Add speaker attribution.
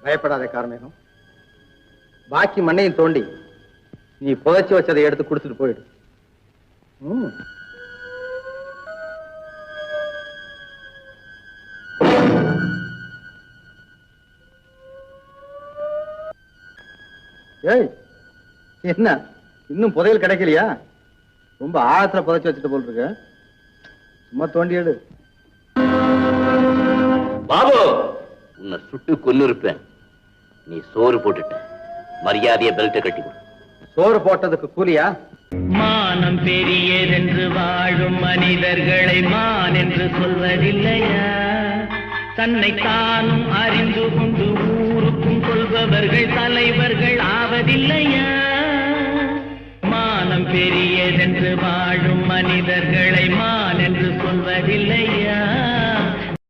Speaker 1: பயப்படாத கார்மேகம். பாக்கி மண்ணையும் தோண்டி நீ புதைச்சி வச்சதை எடுத்து கொடுத்துட்டு போயிடு. ஏய், என்ன இன்னும் புதையல் கிடைக்கலையா? ரொம்ப ஆழத்துல புதைச்சு வச்சுட்டு போல் இருக்க. சும்மா தோண்டி எடு.
Speaker 2: பாபு, உன்னை சுட்டு கொன்னு இருப்பேன். நீ சோறு போட்டுட்ட. மரியாதைய பெல்ட்டை கட்டி கொடு.
Speaker 1: சோறு போட்டதுக்கு கூலியா?
Speaker 3: மானம் பெரியதென்று வாழும் மனிதர்களை மான் என்று சொல்வதில்லையா? தன்னை தானும் அறிந்து கொண்டு ஊருக்கும் சொல்பவர்கள் தலைவர்கள் ஆவதில்லையா? மானம் பெரியதென்று வாழும் மனிதர்களை மான் என்று சொல்வதில்லையா?